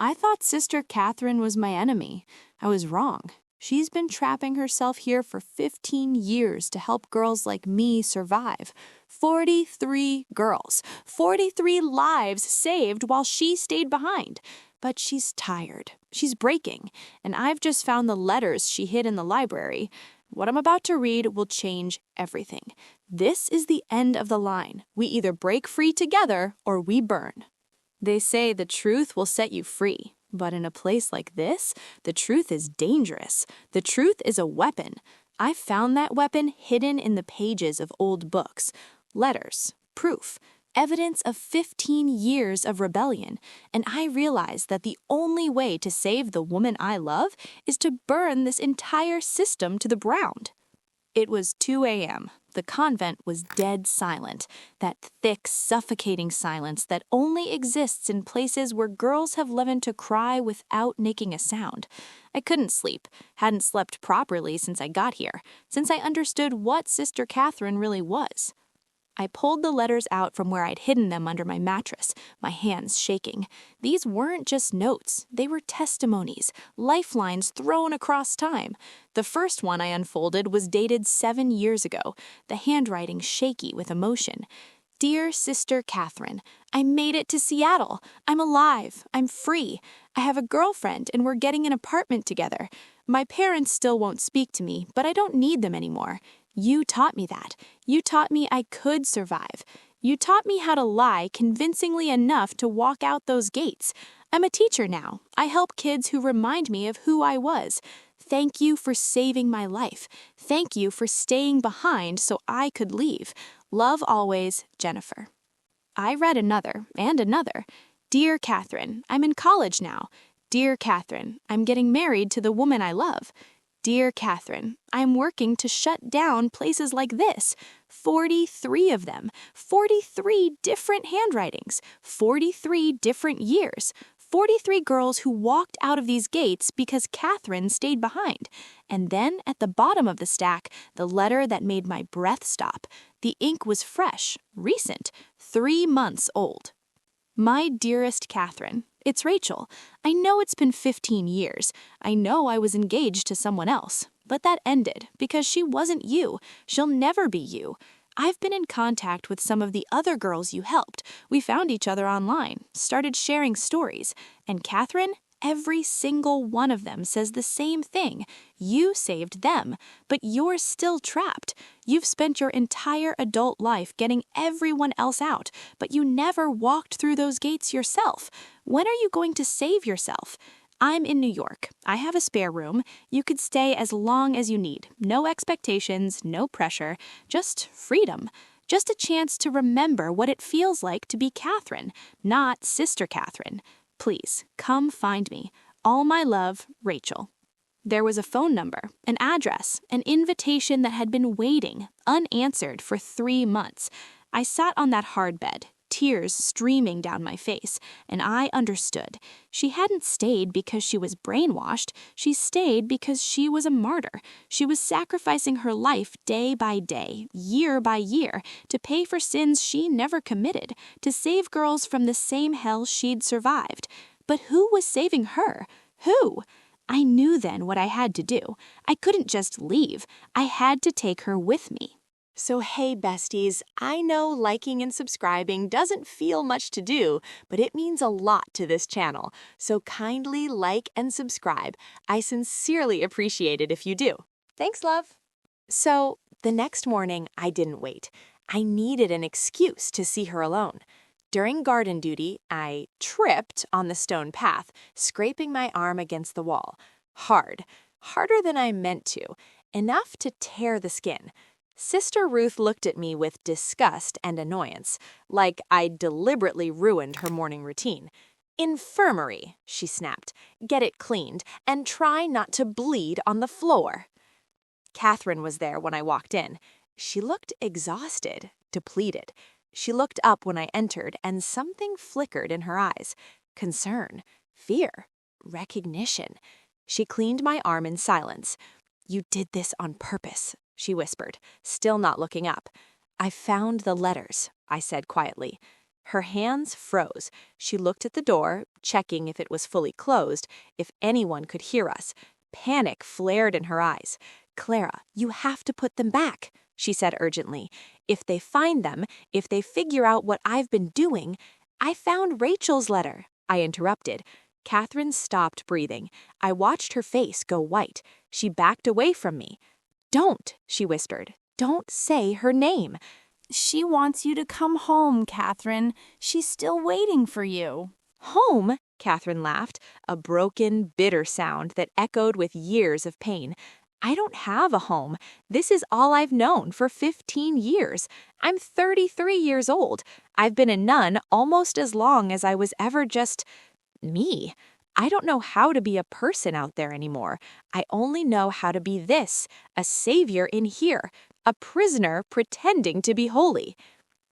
I thought Sister Catherine was my enemy. I was wrong. She's been trapping herself here for 15 years to help girls like me survive. 43 girls, 43 lives saved while she stayed behind. But she's tired. She's breaking. And I've just found the letters she hid in the library. What I'm about to read will change everything. This is the end of the line. We either break free together or we burn. They say the truth will set you free. But in a place like this, the truth is dangerous. The truth is a weapon. I found that weapon hidden in the pages of old books. Letters, proof, evidence of 15 years of rebellion. And I realized that the only way to save the woman I love is to burn this entire system to the ground. It was 2 a.m. The convent was dead silent, that thick, suffocating silence that only exists in places where girls have learned to cry without making a sound. I couldn't sleep, hadn't slept properly since I got here, since I understood what Sister Catherine really was. I pulled the letters out from where I'd hidden them under my mattress, my hands shaking. These weren't just notes, they were testimonies, lifelines thrown across time. The first one I unfolded was dated 7 years ago, the handwriting shaky with emotion. Dear Sister Catherine, I made it to Seattle. I'm alive. I'm free. I have a girlfriend and we're getting an apartment together. My parents still won't speak to me, but I don't need them anymore. You taught me that. You taught me I could survive. You taught me how to lie convincingly enough to walk out those gates. I'm a teacher now. I help kids who remind me of who I was. Thank you for saving my life. Thank you for staying behind so I could leave. Love always, Jennifer. I read another and another. Dear Catherine, I'm in college now. Dear Catherine, I'm getting married to the woman I love. Dear Catherine, I'm working to shut down places like this. 43 of them. 43 different handwritings. 43 different years. 43 girls who walked out of these gates because Catherine stayed behind. And then at the bottom of the stack, the letter that made my breath stop. The ink was fresh, recent, 3 months old. My dearest Catherine, it's Rachel. I know it's been 15 years. I know I was engaged to someone else. But that ended because she wasn't you. She'll never be you. I've been in contact with some of the other girls you helped. We found each other online, started sharing stories. And Catherine, every single one of them says the same thing. You saved them, but you're still trapped. You've spent your entire adult life getting everyone else out, but you never walked through those gates yourself. When are you going to save yourself? I'm in New York. I have a spare room. You could stay as long as you need. No expectations, no pressure, just freedom. Just a chance to remember what it feels like to be Catherine, not Sister Catherine. Please, come find me. All my love, Rachel. There was a phone number, an address, an invitation that had been waiting, unanswered for 3 months. I sat on that hard bed, tears streaming down my face, and I understood. She hadn't stayed because she was brainwashed. She stayed because she was a martyr. She was sacrificing her life day by day, year by year, to pay for sins she never committed, to save girls from the same hell she'd survived. But who was saving her? Who? I knew then what I had to do. I couldn't just leave. I had to take her with me. So hey besties, I know liking and subscribing doesn't feel much to do, but it means a lot to this channel. So kindly like and subscribe. I sincerely appreciate it if you do. Thanks, love. So the next morning, I didn't wait. I needed an excuse to see her alone. During garden duty, I tripped on the stone path, scraping my arm against the wall. Hard. Harder than I meant to. Enough to tear the skin. Sister Ruth looked at me with disgust and annoyance, like I'd deliberately ruined her morning routine. Infirmary, she snapped. Get it cleaned, and try not to bleed on the floor. Catherine was there when I walked in. She looked exhausted, depleted. She looked up when I entered, and something flickered in her eyes. Concern, fear, recognition. She cleaned my arm in silence. You did this on purpose, she whispered, still not looking up. I found the letters, I said quietly. Her hands froze. She looked at the door, checking if it was fully closed, if anyone could hear us. Panic flared in her eyes. "Clara, you have to put them back," she said urgently. "If they find them, if they figure out what I've been doing—" "I found Rachel's letter," I interrupted. Catherine stopped breathing. I watched her face go white. She backed away from me. "Don't," she whispered. "Don't say her name." "She wants you to come home, Catherine. She's still waiting for you." "Home?" Catherine laughed, a broken, bitter sound that echoed with years of pain. "I don't have a home. This is all I've known for 15 years. I'm 33 years old. I've been a nun almost as long as I was ever just me. I don't know how to be a person out there anymore. I only know how to be this, a savior in here, a prisoner pretending to be holy."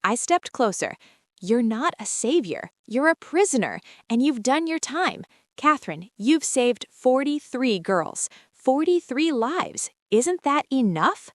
I stepped closer. "You're not a savior. You're a prisoner, and you've done your time. Catherine, you've saved 43 girls, 43 lives. Isn't that enough?"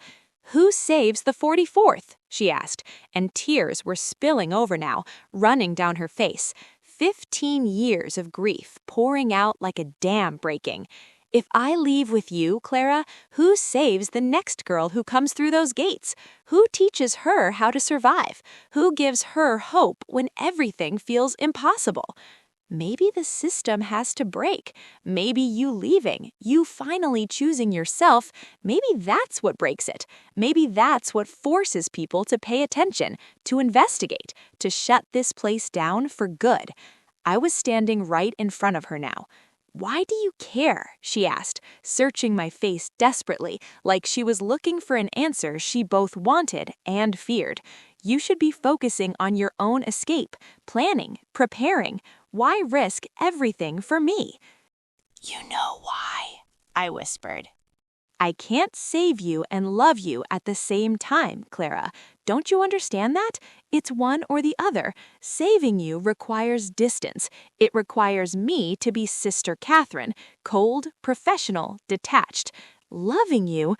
"Who saves the 44th?" she asked, and tears were spilling over now, running down her face. 15 years of grief pouring out like a dam breaking. "If I leave with you, Clara, who saves the next girl who comes through those gates? Who teaches her how to survive? Who gives her hope when everything feels impossible?" Maybe the system has to break. Maybe you leaving, you finally choosing yourself, maybe that's what breaks it. Maybe that's what forces people to pay attention, to investigate, to shut this place down for good. I was standing right in front of her now. "Why do you care?" she asked, searching my face desperately, like she was looking for an answer she both wanted and feared. "You should be focusing on your own escape, planning, preparing. Why risk everything for me?" "You know why," I whispered. "I can't save you and love you at the same time, Clara. Don't you understand that? It's one or the other. Saving you requires distance. It requires me to be Sister Catherine, cold, professional, detached. Loving you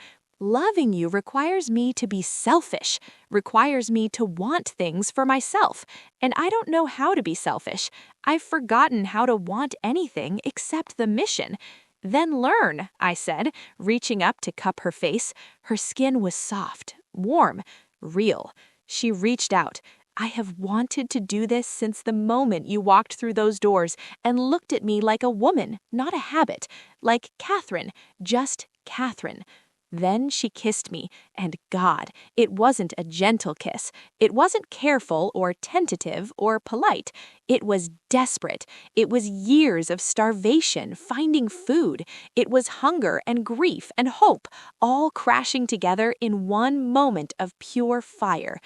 requires me to be selfish, requires me to want things for myself. And I don't know how to be selfish. I've forgotten how to want anything except the mission." "Then learn," I said, reaching up to cup her face. Her skin was soft, warm, real. She reached out. "I have wanted to do this since the moment you walked through those doors and looked at me like a woman, not a habit, like Catherine, just Catherine." Then she kissed me, and God, it wasn't a gentle kiss. It wasn't careful or tentative or polite. It was desperate. It was years of starvation, finding food. It was hunger and grief and hope, all crashing together in one moment of pure fire.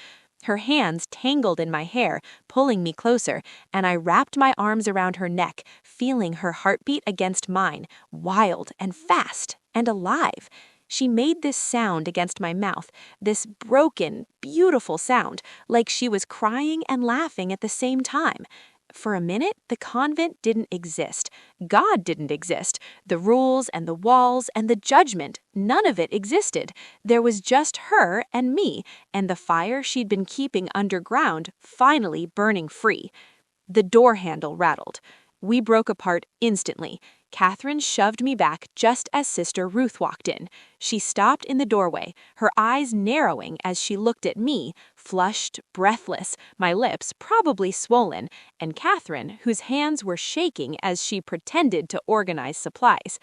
Her hands tangled in my hair, pulling me closer, and I wrapped my arms around her neck, feeling her heartbeat against mine, wild and fast and alive. She made this sound against my mouth, this broken, beautiful sound, like she was crying and laughing at the same time. For a minute, the convent didn't exist. God didn't exist. The rules and the walls and the judgment, none of it existed. There was just her and me, and the fire she'd been keeping underground finally burning free. The door handle rattled. We broke apart instantly. Catherine shoved me back just as Sister Ruth walked in. She stopped in the doorway, her eyes narrowing as she looked at me, flushed, breathless, my lips probably swollen, and Catherine, whose hands were shaking as she pretended to organize supplies.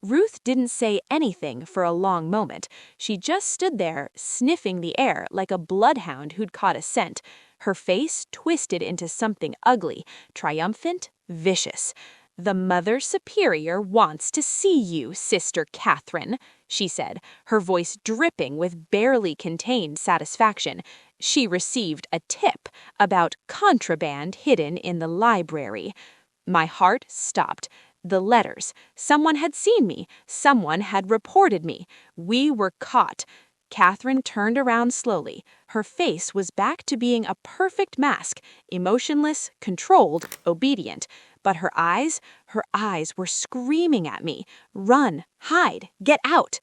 Ruth didn't say anything for a long moment. She just stood there, sniffing the air like a bloodhound who'd caught a scent. Her face twisted into something ugly, triumphant, vicious. "The Mother Superior wants to see you, Sister Catherine," she said, her voice dripping with barely contained satisfaction. "She received a tip about contraband hidden in the library." My heart stopped. The letters. Someone had seen me. Someone had reported me. We were caught. Catherine turned around slowly. Her face was back to being a perfect mask, emotionless, controlled, obedient. But her eyes were screaming at me. "Run, hide, get out."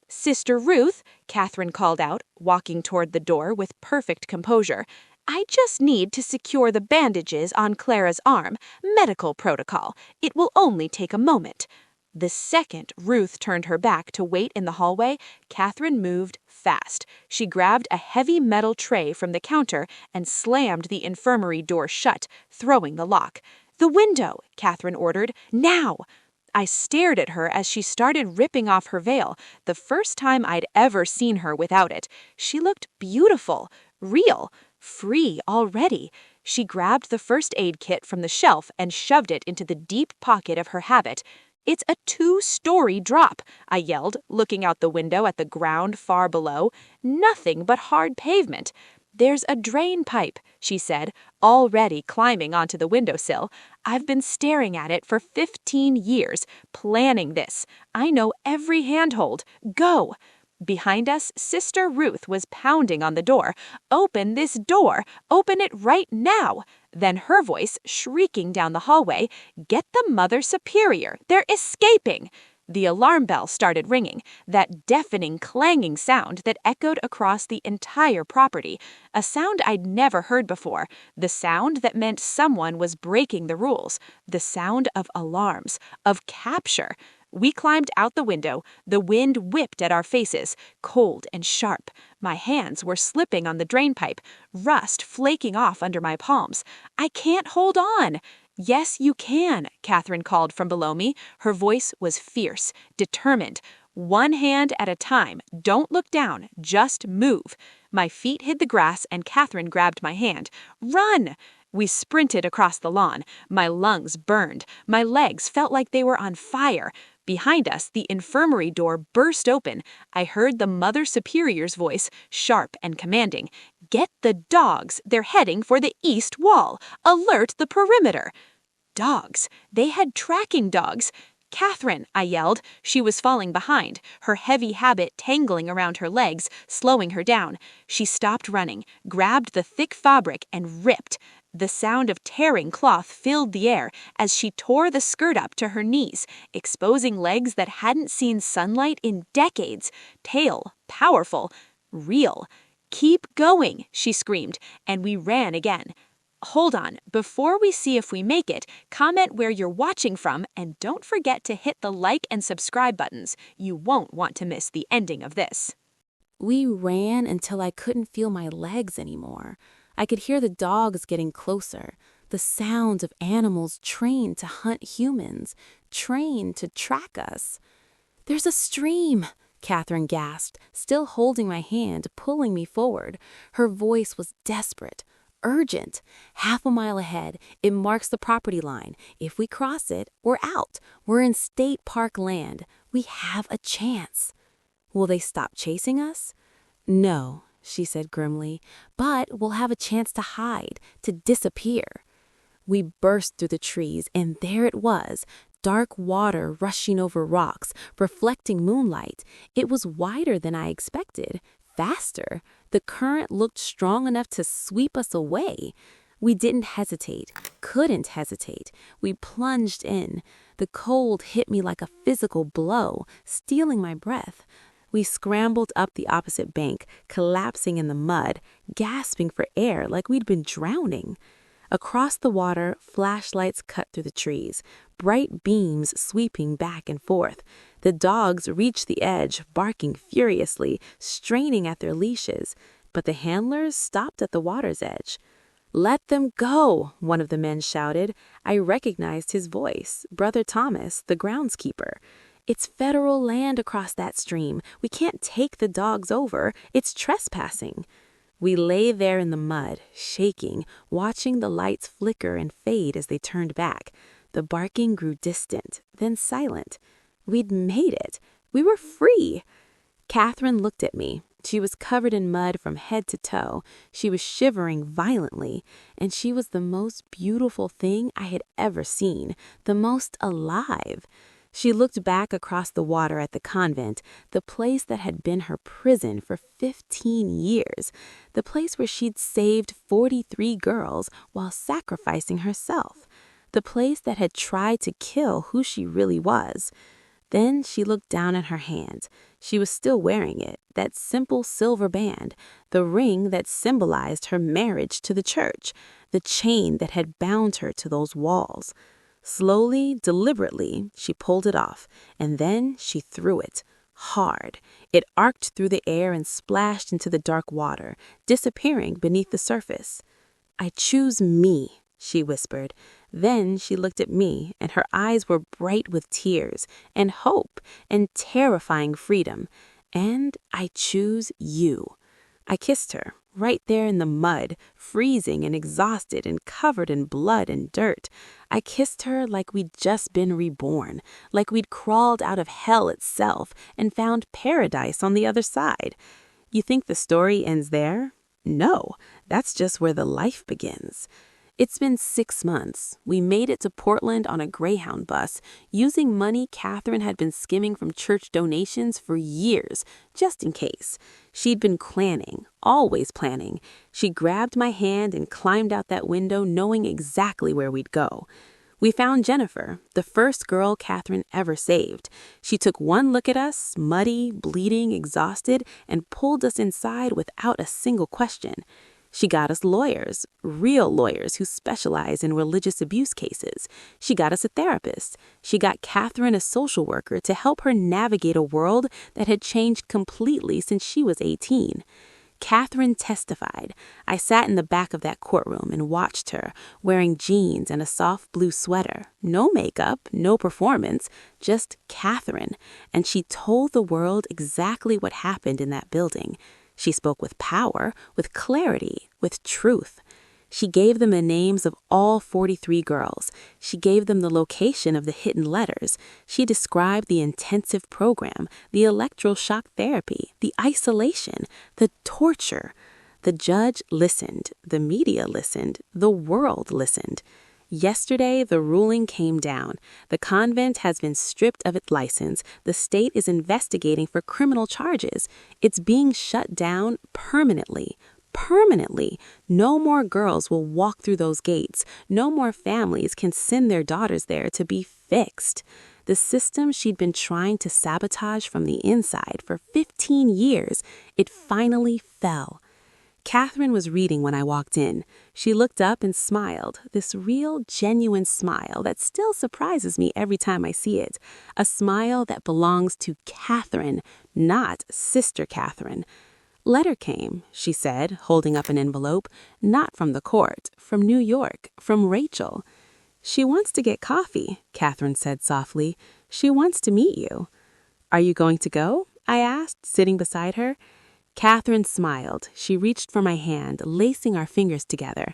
"Sister Ruth," Catherine called out, walking toward the door with perfect composure. I just need to secure the bandages on Clara's arm. Medical protocol. It will only take a moment. The second Ruth turned her back to wait in the hallway, Catherine moved fast. She grabbed a heavy metal tray from the counter and slammed the infirmary door shut, throwing the lock. "The window," Catherine ordered. "Now!" I stared at her as she started ripping off her veil, the first time I'd ever seen her without it. She looked beautiful, real, free already. She grabbed the first aid kit from the shelf and shoved it into the deep pocket of her habit. "It's a 2-story drop," I yelled, looking out the window at the ground far below. Nothing but hard pavement. "There's a drain pipe," she said, already climbing onto the windowsill. "I've been staring at it for 15 years, planning this. I know every handhold. Go!" Behind us, Sister Ruth was pounding on the door. "Open this door! Open it right now!" Then her voice shrieking down the hallway, "Get the Mother Superior! They're escaping!" The alarm bell started ringing, that deafening clanging sound that echoed across the entire property, a sound I'd never heard before, the sound that meant someone was breaking the rules, the sound of alarms, of capture. We climbed out the window, the wind whipped at our faces, cold and sharp. My hands were slipping on the drainpipe, rust flaking off under my palms. "I can't hold on!" "Yes, you can," Catherine called from below me. Her voice was fierce, determined. "One hand at a time. Don't look down. Just move." My feet hit the grass and Catherine grabbed my hand. "Run!" We sprinted across the lawn. My lungs burned. My legs felt like they were on fire. Behind us, the infirmary door burst open. I heard the Mother Superior's voice, sharp and commanding. "Get the dogs! They're heading for the east wall! Alert the perimeter!" Dogs! They had tracking dogs! "Catherine!" I yelled. She was falling behind, her heavy habit tangling around her legs, slowing her down. She stopped running, grabbed the thick fabric, and ripped. The sound of tearing cloth filled the air as she tore the skirt up to her knees, exposing legs that hadn't seen sunlight in decades. Tail, powerful, real. "Keep going," she screamed, and we ran again. Hold on, before we see if we make it, comment where you're watching from and don't forget to hit the like and subscribe buttons. You won't want to miss the ending of this. We ran until I couldn't feel my legs anymore. I could hear the dogs getting closer, the sounds of animals trained to hunt humans, trained to track us. "There's a stream," Catherine gasped, still holding my hand, pulling me forward. Her voice was desperate. Urgent. "Half a mile ahead. It marks the property line. If we cross it, we're out. We're in state park land. We have a chance." "Will they stop chasing us?" "No," she said grimly, "but we'll have a chance to hide, to disappear." We burst through the trees, and there it was, dark water rushing over rocks, reflecting moonlight. It was wider than I expected. Faster. The current looked strong enough to sweep us away. We didn't hesitate, couldn't hesitate. We plunged in. The cold hit me like a physical blow, stealing my breath. We scrambled up the opposite bank, collapsing in the mud, gasping for air like we'd been drowning. Across the water, flashlights cut through the trees, bright beams sweeping back and forth. The dogs reached the edge, barking furiously, straining at their leashes, but the handlers stopped at the water's edge. "Let them go," one of the men shouted. I recognized his voice, Brother Thomas, the groundskeeper. "It's federal land across that stream. We can't take the dogs over. It's trespassing." We lay there in the mud, shaking, watching the lights flicker and fade as they turned back. The barking grew distant, then silent. We'd made it. We were free. Catherine looked at me. She was covered in mud from head to toe. She was shivering violently, and she was the most beautiful thing I had ever seen, the most alive. She looked back across the water at the convent, the place that had been her prison for 15 years, the place where she'd saved 43 girls while sacrificing herself, the place that had tried to kill who she really was. Then she looked down at her hand. She was still wearing it, that simple silver band, the ring that symbolized her marriage to the church, the chain that had bound her to those walls. Slowly, deliberately, she pulled it off, and then she threw it. Hard. It arced through the air and splashed into the dark water, disappearing beneath the surface. "I choose me," she whispered. Then she looked at me, and her eyes were bright with tears and hope and terrifying freedom. "And I choose you." I kissed her, right there in the mud, freezing and exhausted and covered in blood and dirt. I kissed her like we'd just been reborn, like we'd crawled out of hell itself and found paradise on the other side. You think the story ends there? No, that's just where the life begins. It's been 6 months. We made it to Portland on a Greyhound bus, using money Catherine had been skimming from church donations for years, just in case. She'd been planning, always planning. She grabbed my hand and climbed out that window knowing exactly where we'd go. We found Jennifer, the first girl Catherine ever saved. She took one look at us, muddy, bleeding, exhausted, and pulled us inside without a single question. She got us lawyers, real lawyers who specialize in religious abuse cases. She got us a therapist. She got Catherine a social worker to help her navigate a world that had changed completely since she was 18. Catherine testified. I sat in the back of that courtroom and watched her, wearing jeans and a soft blue sweater. No makeup, no performance, just Catherine. And she told the world exactly what happened in that building. She spoke with power, with clarity, with truth. She gave them the names of all 43 girls. She gave them the location of the hidden letters. She described the intensive program, the electroshock therapy, the isolation, the torture. The judge listened. The media listened. The world listened. Yesterday, the ruling came down. The convent has been stripped of its license. The state is investigating for criminal charges. It's being shut down permanently. Permanently. No more girls will walk through those gates. No more families can send their daughters there to be fixed. The system she'd been trying to sabotage from the inside for 15 years, it finally fell. Catherine was reading when I walked in. She looked up and smiled, this real, genuine smile that still surprises me every time I see it. A smile that belongs to Catherine, not Sister Catherine. "Letter came," she said, holding up an envelope. "Not from the court, from New York, from Rachel." "She wants to get coffee," Catherine said softly. "She wants to meet you." "Are you going to go?" I asked, sitting beside her. Catherine smiled. She reached for my hand, lacing our fingers together.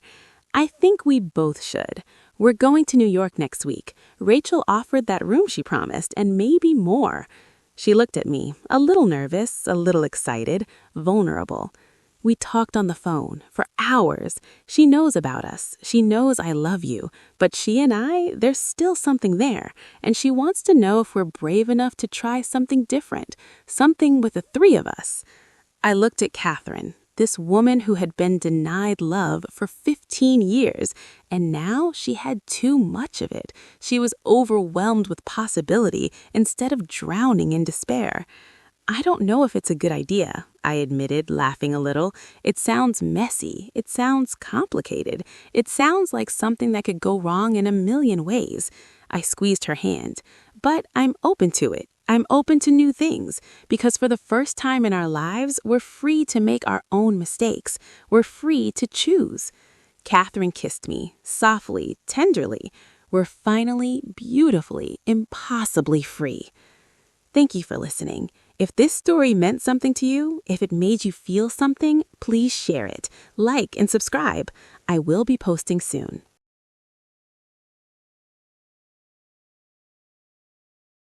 "I think we both should. We're going to New York next week. Rachel offered that room she promised, and maybe more." She looked at me, a little nervous, a little excited, vulnerable. We talked on the phone for hours. She knows about us. She knows I love you. But she and I, there's still something there. And she wants to know if we're brave enough to try something different, something with the 3 of us. I looked at Catherine, this woman who had been denied love for 15 years, and now she had too much of it. She was overwhelmed with possibility instead of drowning in despair. "I don't know if it's a good idea," I admitted, laughing a little. "It sounds messy. It sounds complicated. It sounds like something that could go wrong in a million ways." I squeezed her hand. "But I'm open to it. I'm open to new things, because for the first time in our lives, we're free to make our own mistakes. We're free to choose." Catherine kissed me, softly, tenderly. We're finally, beautifully, impossibly free. Thank you for listening. If this story meant something to you, if it made you feel something, please share it, like, and subscribe. I will be posting soon.